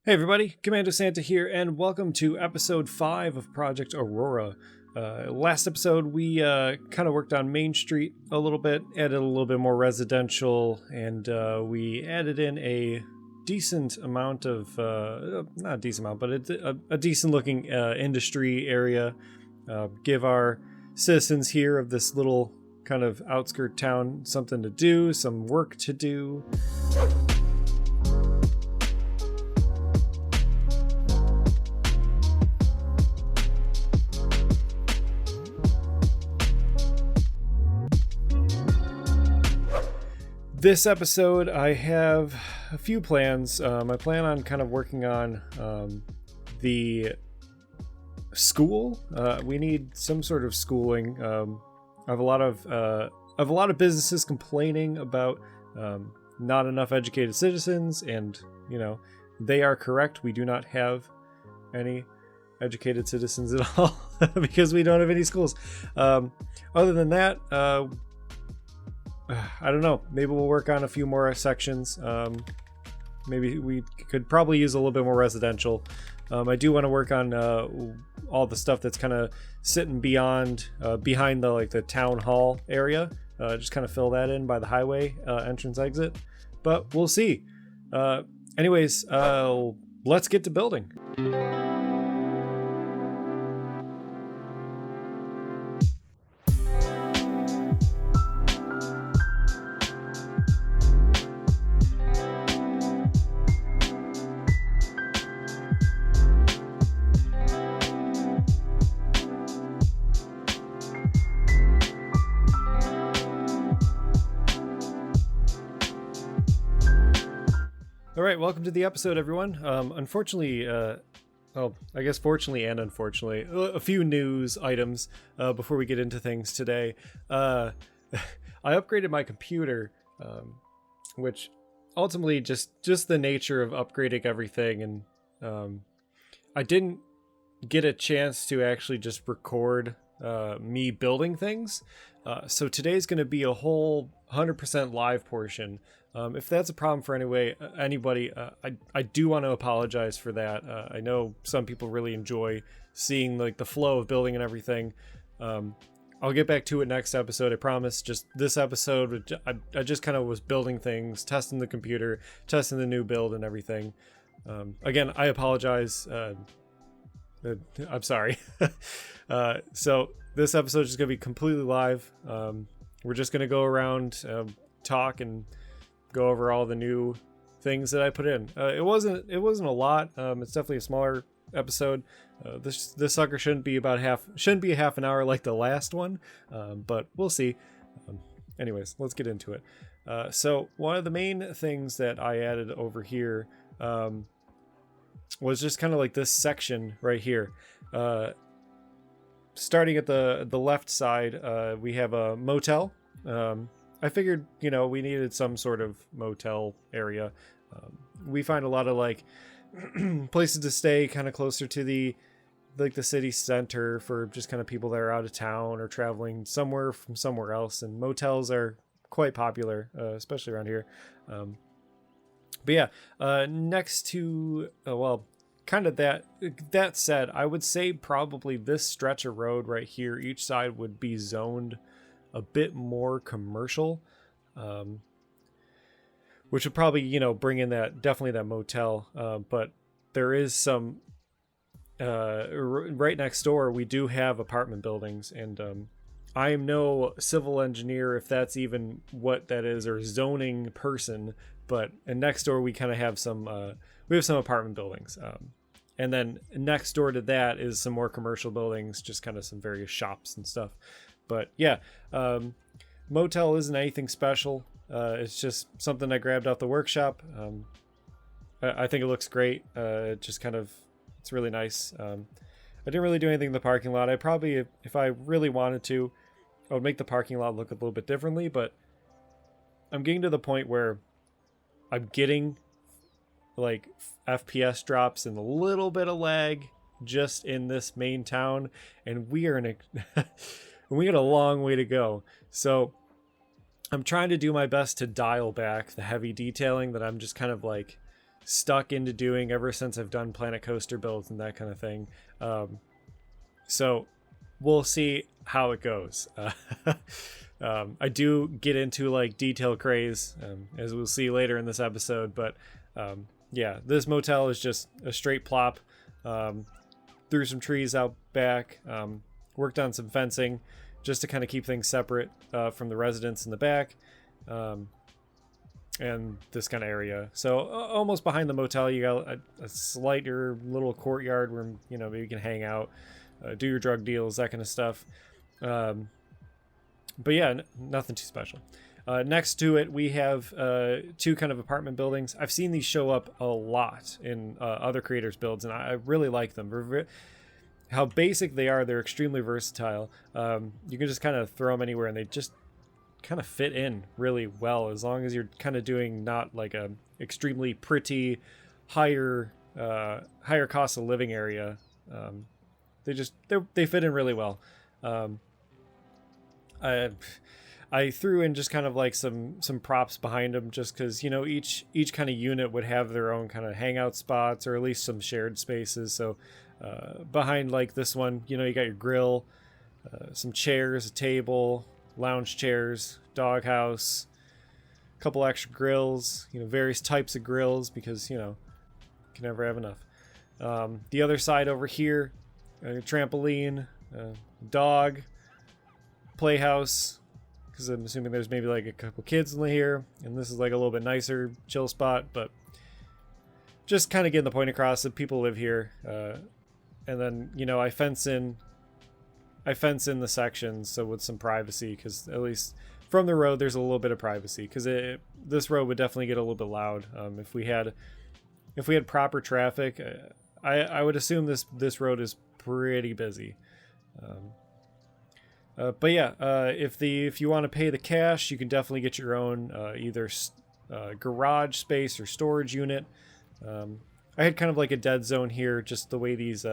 Hey everybody, Commando Santa here, and welcome to episode 5 of Project Aurora. Last episode, we kind of worked on Main Street a little bit, added a little bit more residential, and we added in a decent amount of, not a decent amount, but a decent looking industry area. Give our citizens here of this little kind of outskirt town something to do, some work to do. This episode, I have a few plans. I plan on kind of working on the school. We need some sort of schooling. I have a lot of businesses complaining about not enough educated citizens, and they are correct. We do not have any educated citizens at all because we don't have any schools. Other than that, I don't know. Maybe we'll work on a few more sections. Maybe we could probably use a little bit more residential. I do want to work on all the stuff that's kind of sitting behind the town hall area. Just kind of fill that in by the highway entrance exit. But we'll see. Anyways, let's get to building. All right, welcome to the episode, everyone. Unfortunately, I guess fortunately and unfortunately, a few news items before we get into things today. I upgraded my computer, which ultimately just the nature of upgrading everything, and I didn't get a chance to actually just record me building things. So today's going to be a whole 100% live portion. If that's a problem for anybody, I do want to apologize for that. I know some people really enjoy seeing the flow of building and everything. I'll get back to it next episode, I promise. Just this episode, I just kind of was building things, testing the computer, testing the new build and everything. Again, I apologize. I'm sorry. So this episode is just going to be completely live. We're just going to go around, talk, and go over all the new things that I put in. It wasn't a lot. It's definitely a smaller episode. This sucker shouldn't be a half an hour like the last one, but we'll see. Anyways, let's get into it. So one of the main things that I added over here was just kind of like this section right here. Starting at the left side, we have a motel. I figured, we needed some sort of motel area. We find a lot of places to stay kind of closer to the city center for just kind of people that are out of town or traveling somewhere from somewhere else. And motels are quite popular, especially around here. But yeah, next to, kind of that said, I would say probably this stretch of road right here, each side would be zoned a bit more commercial, which would probably, bring in definitely that motel. But there is some, right next door, we do have apartment buildings, and I am no civil engineer, if that's even what that is, or zoning person, and next door we kind of have some apartment buildings. And then next door to that is some more commercial buildings, just kind of some various shops and stuff. But yeah, motel isn't anything special. It's just something I grabbed out the workshop. I think it looks great. It's really nice. I didn't really do anything in the parking lot. I probably, if I really wanted to, I would make the parking lot look a little bit differently, but I'm getting to the point where I'm getting FPS drops and a little bit of lag just in this main town, and we got a long way to go. So I'm trying to do my best to dial back the heavy detailing that I'm just kind of stuck into doing ever since I've done Planet Coaster builds and that kind of thing. So we'll see how it goes. I do get into like detail craze, as we'll see later in this episode, but yeah, this motel is just a straight plop. Threw some trees out back, worked on some fencing just to kind of keep things separate from the residents in the back, and this kind of area. So almost behind the motel, you got a slighter little courtyard where, you know, maybe you can hang out, do your drug deals, that kind of stuff. But yeah, nothing too special. Next to it, we have two kind of apartment buildings. I've seen these show up a lot in other creators' builds, and I really like them. How basic they are, they're extremely versatile. You can just kind of throw them anywhere, and they just kind of fit in really well, as long as you're kind of doing not like a extremely pretty, higher cost of living area. They fit in really well. I threw in just kind of like some props behind them, just because, you know, each kind of unit would have their own kind of hangout spots, or at least some shared spaces. So behind like this one, you know, you got your grill, some chairs, a table, lounge chairs, doghouse, a couple extra grills, you know, various types of grills, because, you know, you can never have enough. The other side over here, a trampoline, dog, playhouse, because I'm assuming there's maybe like a couple kids in here, and this is like a little bit nicer chill spot, but just kind of getting the point across that people live here. And then, you know, I fence in the sections, so with some privacy, because at least from the road there's a little bit of privacy, because this road would definitely get a little bit loud if we had proper traffic. I would assume this road is pretty busy. But yeah, if you want to pay the cash, you can definitely get your own either garage space or storage unit. I had kind of like a dead zone here, just the way these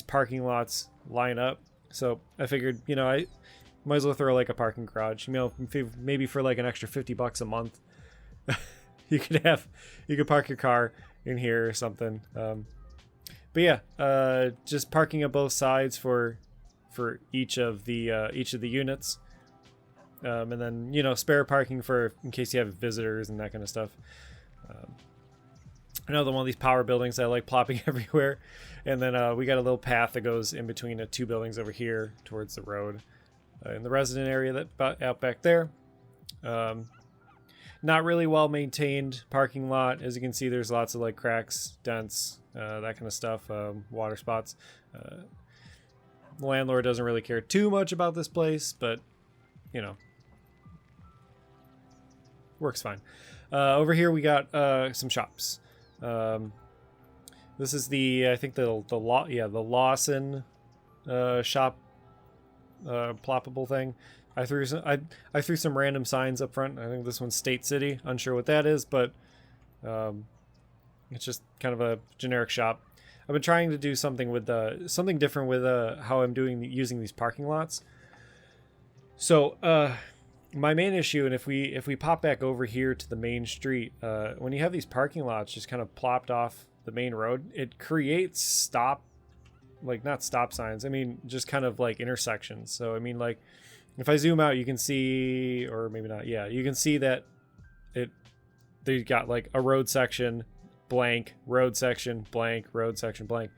parking lots line up. So I figured, you know, I might as well throw like a parking garage. You know, maybe for like an extra $50 a month, you could park your car in here or something. But yeah, just parking at both sides for each of the units, and then, you know, spare parking for in case you have visitors and that kind of stuff. Another one of these power buildings I like plopping everywhere, and then we got a little path that goes in between the two buildings over here towards the road, in the resident area that out back there. Not really well maintained parking lot. As you can see, there's lots of like cracks, dents, that kind of stuff, water spots. The landlord doesn't really care too much about this place, but, you know, works fine. Over here we got some shops. This is I think the Lawson shop, ploppable thing. I threw some random signs up front. I think this one's State City. Unsure what that is, but it's just kind of a generic shop. I've been trying to do something with something different with how I'm using these parking lots. So my main issue, and if we pop back over here to the main street, when you have these parking lots just kind of plopped off the main road, it creates not stop signs. I mean, just kind of like intersections. So I mean, like, if I zoom out, you can see, or maybe not. Yeah, you can see that they got like a road section, blank, road section, blank, road section, blank.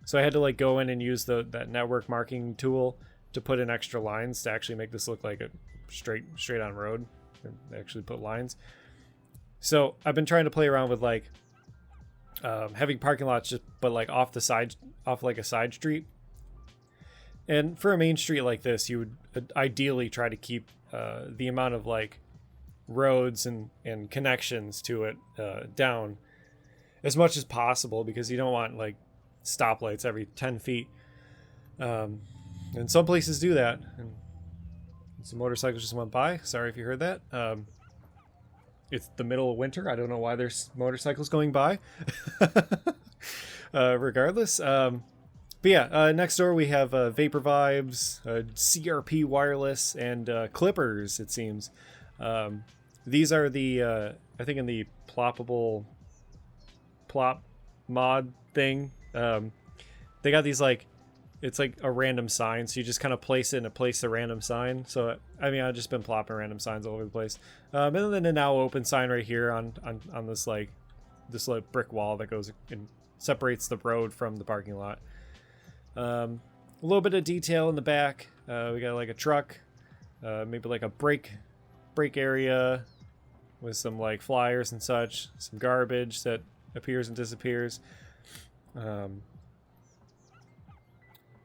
So I had to like go in and use that network marking tool to put in extra lines to actually make this look like a straight on road, and actually put lines. So I've been trying to play around with like having parking lots but like off like a side street. And for a main street like this, you would ideally try to keep the amount of like roads and connections to it down as much as possible, because you don't want like stoplights every 10 feet. And some places do that. And some motorcycles just went by. Sorry if you heard that. It's the middle of winter. I don't know why there's motorcycles going by. Regardless. But yeah, next door we have Vapor Vibes, CRP Wireless, and Clippers, it seems. These are the, I think in the ploppable plop mod thing. They got these like, it's like a random sign, so you just kind of place it and place a random sign. So I mean, I've just been plopping random signs all over the place. And then a now open sign right here on this like brick wall that goes and separates the road from the parking lot. A little bit of detail in the back. We got like a truck, maybe like a brake area with some like flyers and such, some garbage that appears and disappears,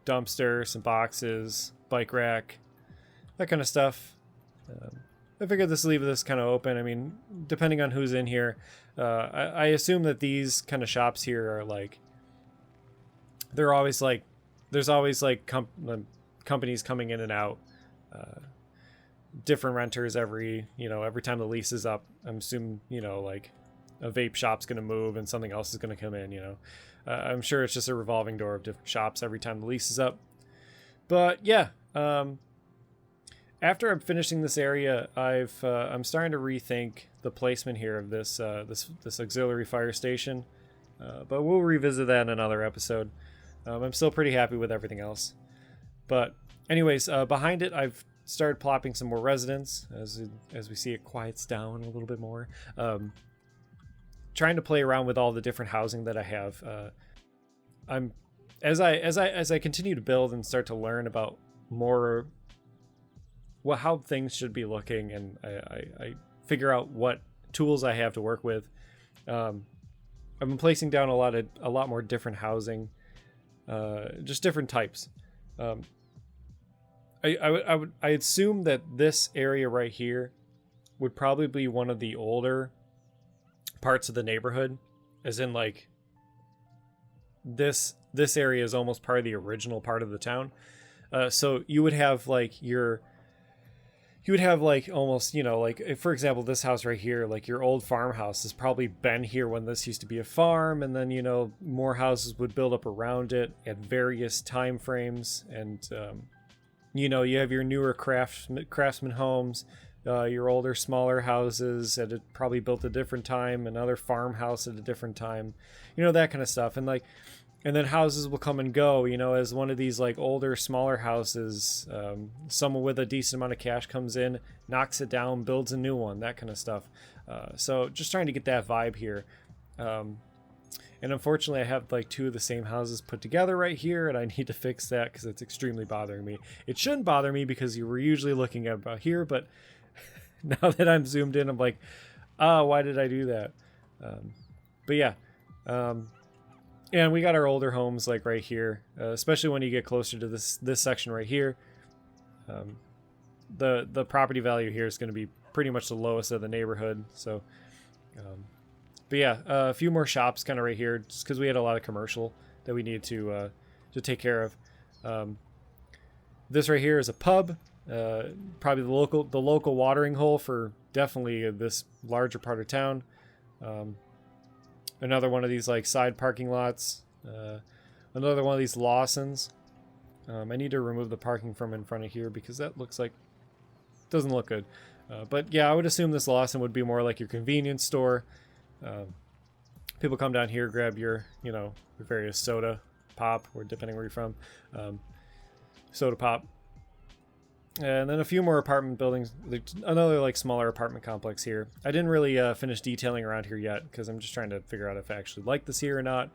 dumpster, some boxes, bike rack, that kind of stuff. I figured this leave this kind of open. I mean, depending on who's in here, I assume that these kind of shops here are like, they're always like, there's always like companies coming in and out, different renters every time the lease is up. I'm assuming, like a vape shop's going to move and something else is going to come in, I'm sure it's just a revolving door of different shops every time the lease is up. But yeah, after I'm finishing this area, I'm starting to rethink the placement here of this auxiliary fire station. But we'll revisit that in another episode. I'm still pretty happy with everything else. But anyways, behind it, I've started plopping some more residents as we see it quiets down a little bit more. Trying to play around with all the different housing that I have. I'm as I continue to build and start to learn about more how things should be looking, and I figure out what tools I have to work with. I've been placing down a lot more different housing, just different types. I assume that this area right here would probably be one of the older parts of the neighborhood, as in like this area is almost part of the original part of the town. So you would have like almost, like if, for example, this house right here, like your old farmhouse has probably been here when this used to be a farm, and then more houses would build up around it at various time frames, and you have your newer craftsman homes, your older smaller houses that had probably built a different time, another farmhouse at a different time, that kind of stuff. And then houses will come and go, as one of these like older, smaller houses, someone with a decent amount of cash comes in, knocks it down, builds a new one, that kind of stuff. So just trying to get that vibe here. And unfortunately, I have like two of the same houses put together right here, and I need to fix that because it's extremely bothering me. It shouldn't bother me because you were usually looking at about here, but now that I'm zoomed in, I'm like, why did I do that? But yeah. And we got our older homes like right here, especially when you get closer to this section right here. The property value here is going to be pretty much the lowest of the neighborhood. So, but yeah, a few more shops kind of right here, just because we had a lot of commercial that we needed to take care of. This right here is a pub, probably the local watering hole for definitely this larger part of town. Another one of these like side parking lots. Another one of these Lawsons. I need to remove the parking from in front of here because that doesn't look good. But yeah, I would assume this Lawson would be more like your convenience store. People come down here, grab your various soda pop, or depending where you're from, soda pop. And then a few more apartment buildings, another like smaller apartment complex here. I didn't really finish detailing around here yet because I'm just trying to figure out if I actually like this here or not.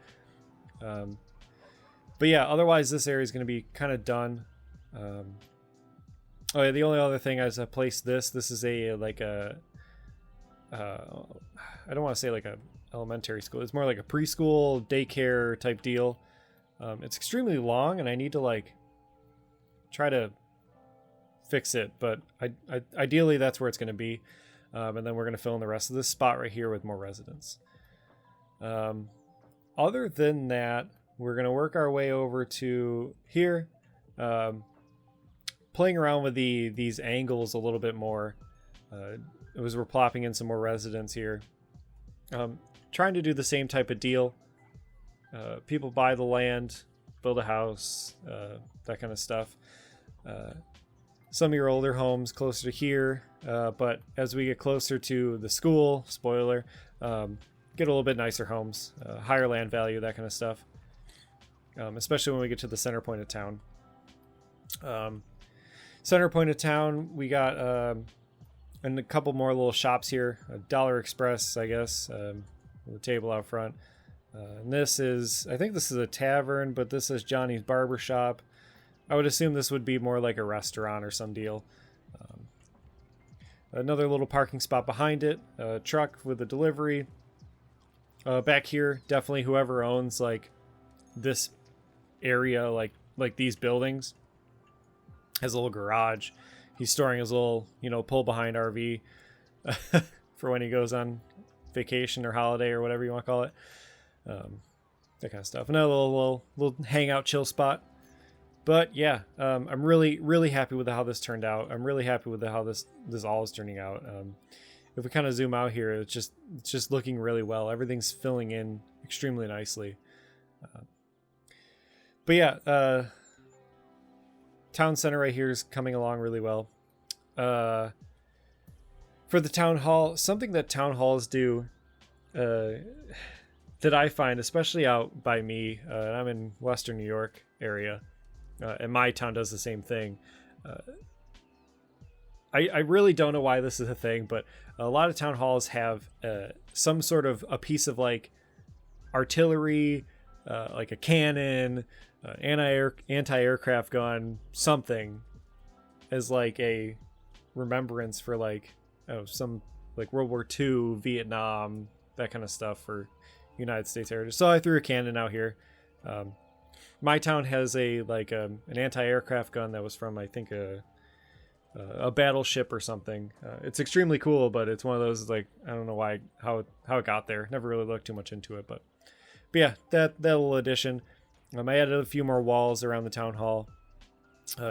But yeah, otherwise this area is going to be kind of done. Oh yeah, the only other thing is I placed this. This is I don't want to say like a elementary school. It's more like a preschool daycare type deal. It's extremely long, and I need to like try to fix it, but ideally that's where it's going to be. And then we're going to fill in the rest of this spot right here with more residents. Other than that, we're going to work our way over to here, playing around with these angles a little bit more. As we're plopping in some more residents here, trying to do the same type of deal. People buy the land, build a house, that kind of stuff. Some of your older homes closer to here, but as we get closer to the school, spoiler, get a little bit nicer homes, higher land value, that kind of stuff. Especially when we get to the center point of town. Center point of town, we got and a couple more little shops here. A Dollar Express, I guess, with a table out front. And this is, I think this is a tavern, but this is Johnny's Barber Shop. I would assume this would be more like a restaurant or some deal. Another little parking spot behind it. A truck with a delivery. Back here, definitely whoever owns like this area, like these buildings, has a little garage. He's storing his little, pull behind RV for when he goes on vacation or holiday or whatever you want to call it. That kind of stuff. Another little hangout chill spot. But yeah, I'm really, really happy with how this turned out. I'm really happy with how this all is turning out. If we kind of zoom out here, it's just looking really well. Everything's filling in extremely nicely. But yeah, town center right here is coming along really well. For the town hall, something that town halls do, that I find, especially out by me, I'm in Western New York area, and my town does the same thing. I really don't know why this is a thing, but a lot of town halls have some sort of a piece of like artillery, like a cannon, anti-aircraft gun, something, as like a remembrance for like some like World War II, Vietnam, that kind of stuff for United States heritage. So I threw a cannon out here. My town has an anti-aircraft gun that was from, I think, a battleship or something. It's extremely cool, but it's one of those like, I don't know how it got there. Never really looked too much into it, but yeah, that little addition. I added a few more walls around the town hall,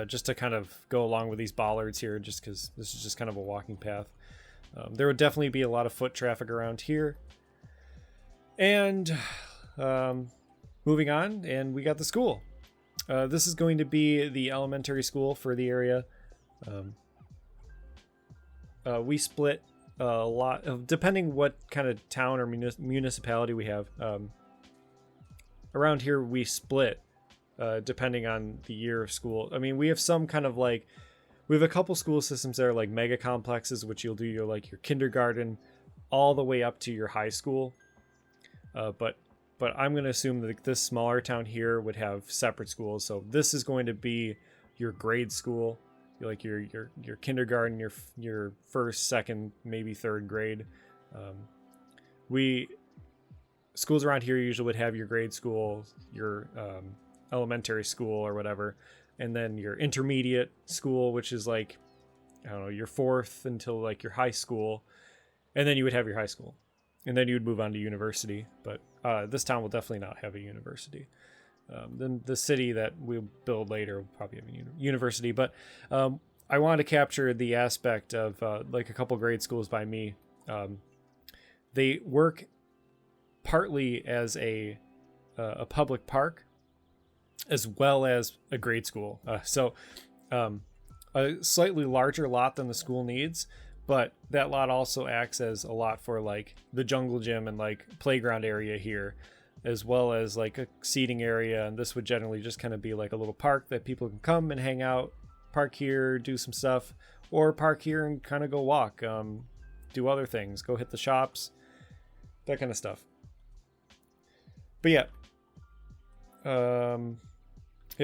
just to kind of go along with these bollards here, just because this is just kind of a walking path. There would definitely be a lot of foot traffic around here. And moving on, and we got the school. This is going to be the elementary school for the area. We split a lot of, depending what kind of town or municipality we have. Around here, we split depending on the year of school. I mean, we have some kind of like, we have a couple school systems that are like mega complexes, which you'll do your kindergarten all the way up to your high school. But I'm going to assume that this smaller town here would have separate schools. So this is going to be your grade school, like your kindergarten, your first, second, maybe third grade. Schools around here usually would have your grade school, your elementary school or whatever, and then your intermediate school, which is like, I don't know, your fourth until like your high school, and then you would have your high school, and then you would move on to university. But this town will definitely not have a university. Then the city that we'll build later will probably have a university. But I wanted to capture the aspect of like a couple grade schools by me. They work partly as a public park as well as a grade school. So a slightly larger lot than the school needs, but that lot also acts as a lot for like the jungle gym and like playground area here, as well as like a seating area. And this would generally just kind of be like a little park that people can come and hang out, park here, do some stuff, or park here and kind of go walk, do other things, go hit the shops, that kind of stuff. But yeah,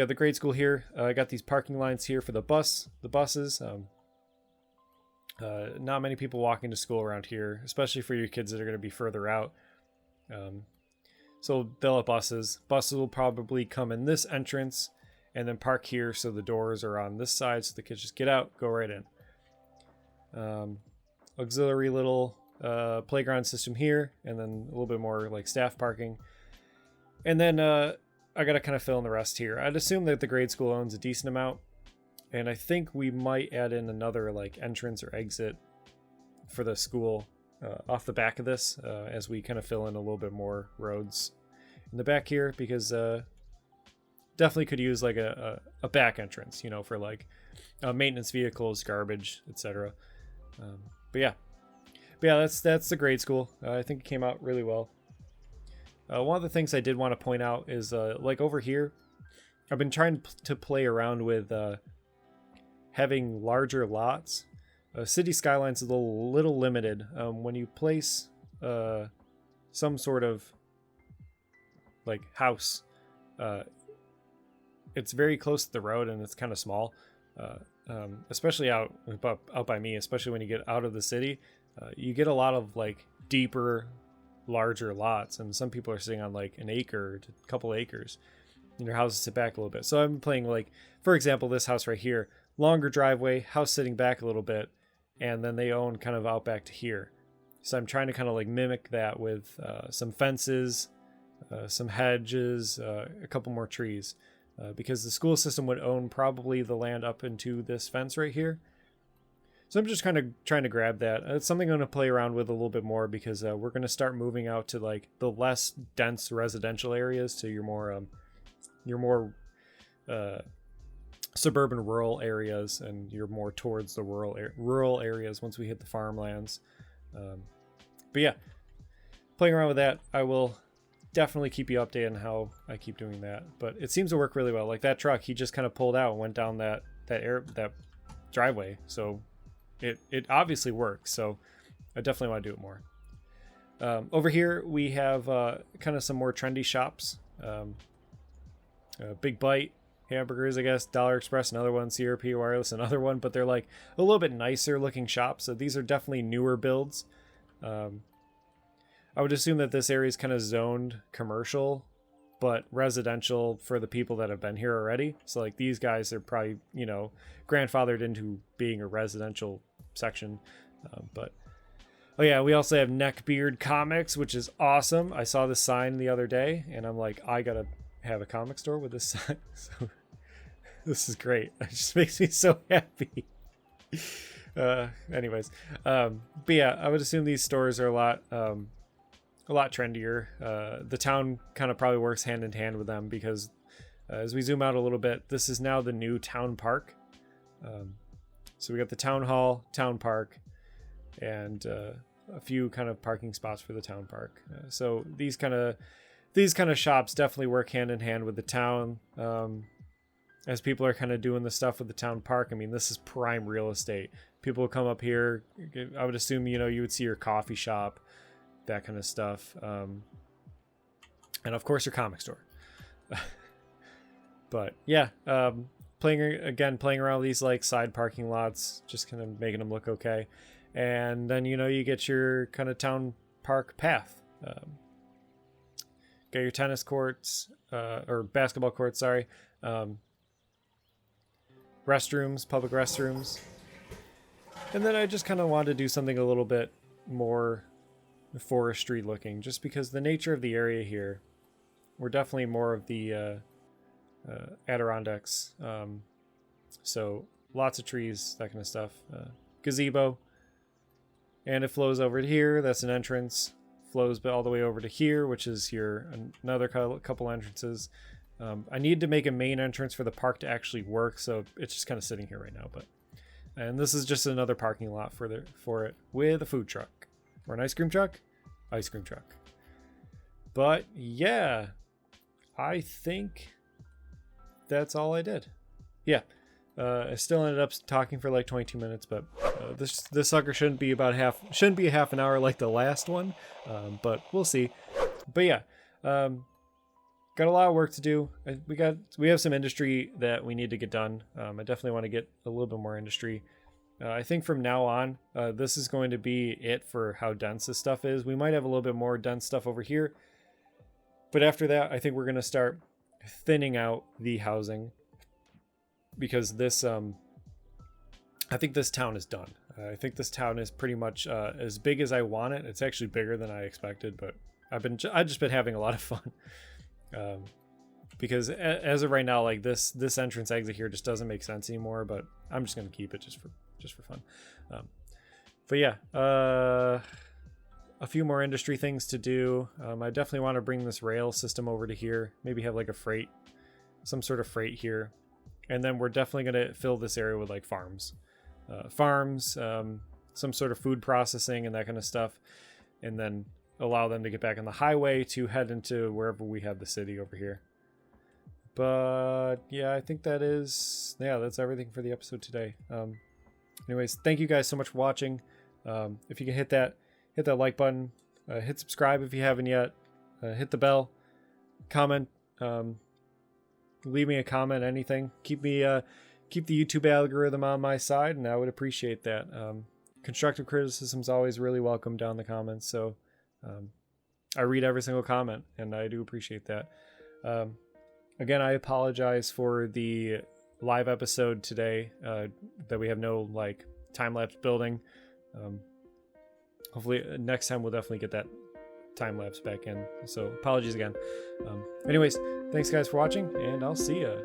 the grade school here. I got these parking lines here for the buses. Not many people walking to school around here, especially for your kids that are going to be further out. So they'll have buses. Buses will probably come in this entrance and then park here, so the doors are on this side, so the kids just get out, go right in. Auxiliary little playground system here, and then a little bit more like staff parking. And then I got to kind of fill in the rest here. I'd assume that the grade school owns a decent amount, and I think we might add in another like entrance or exit for the school off the back of this as we kind of fill in a little bit more roads in the back here, because definitely could use like a back entrance, for like maintenance vehicles, garbage, etc. But yeah, that's the grade school. I think it came out really well. One of the things I did want to point out is like over here, I've been trying to play around with having larger lots. City Skylines is a little limited. When you place some sort of like house, it's very close to the road and it's kind of small, especially out by me, especially when you get out of the city. You get a lot of like deeper, larger lots, and some people are sitting on like an acre to a couple acres, and your houses sit back a little bit. So I'm playing like, for example, this house right here, longer driveway, house sitting back a little bit, and then they own kind of out back to here. So I'm trying to kind of like mimic that with some fences, some hedges, a couple more trees, because the school system would own probably the land up into this fence right here. So I'm just kind of trying to grab that. It's something I'm going to play around with a little bit more, because we're going to start moving out to like the less dense residential areas to your more suburban rural areas, and you're more towards the rural areas once we hit the farmlands. But yeah, playing around with that. I will definitely keep you updated on how I keep doing that. But it seems to work really well. Like that truck, he just kind of pulled out and went down that driveway. So it obviously works. So I definitely want to do it more. Over here we have kind of some more trendy shops. Big Bite Hamburgers, I guess, Dollar Express, another one, CRP Wireless, another one, but they're like a little bit nicer looking shops. So these are definitely newer builds. I would assume that this area is kind of zoned commercial, but residential for the people that have been here already. So like these guys are probably, grandfathered into being a residential section. But oh yeah, we also have Neckbeard Comics, which is awesome. I saw this sign the other day and I'm like, I gotta have a comic store with this sign. So this is great. It just makes me so happy. Anyways, but yeah, I would assume these stores are a lot trendier. The town kind of probably works hand in hand with them, because as we zoom out a little bit, this is now the new town park. So we got the town hall, town park, and a few kind of parking spots for the town park. So these kind of shops definitely work hand in hand with the town. As people are kind of doing the stuff with the town park, I mean, this is prime real estate. People will come up here. I would assume, you would see your coffee shop, that kind of stuff. And of course your comic store. But yeah, playing around with these like side parking lots, just kind of making them look okay. And then, you get your kind of town park path. Got your tennis courts, or basketball courts, sorry. Restrooms, public restrooms. And then I just kind of wanted to do something a little bit more forestry looking, just because the nature of the area here, we're definitely more of the Adirondacks. So lots of trees, that kind of stuff. Gazebo. And it flows over to here. That's an entrance. Flows all the way over to here, which is another couple entrances. I need to make a main entrance for the park to actually work, so it's just kind of sitting here right now. And this is just another parking lot for it with a food truck or an ice cream truck. But yeah, I think that's all I did. Yeah, I still ended up talking for like 22 minutes, but this sucker shouldn't be a half an hour like the last one. But we'll see. But yeah, got a lot of work to do. We have some industry that we need to get done. I definitely want to get a little bit more industry. I think from now on, this is going to be it for how dense this stuff is. We might have a little bit more dense stuff over here, but after that, I think we're going to start thinning out the housing, because this, I think this town is done. I think this town is pretty much as big as I want it. It's actually bigger than I expected, but I've just been having a lot of fun. Because as of right now, like this entrance exit here just doesn't make sense anymore, but I'm just going to keep it just for fun. But yeah, a few more industry things to do. I definitely want to bring this rail system over to here, maybe have like some sort of freight here. And then we're definitely going to fill this area with like farms, some sort of food processing and that kind of stuff. And then allow them to get back on the highway to head into wherever we have the city over here. But yeah, I think that's everything for the episode today. Anyways, thank you guys so much for watching. If you can hit that like button, hit subscribe if you haven't yet, hit the bell, comment, leave me a comment, anything. Keep the YouTube algorithm on my side, and I would appreciate that. Constructive criticism is always really welcome down in the comments. So I read every single comment, and I do appreciate that. Again, I apologize for the live episode today, that we have no like time-lapse building. Hopefully next time we'll definitely get that time-lapse back in. So apologies again. Anyways, thanks guys for watching, and I'll see ya.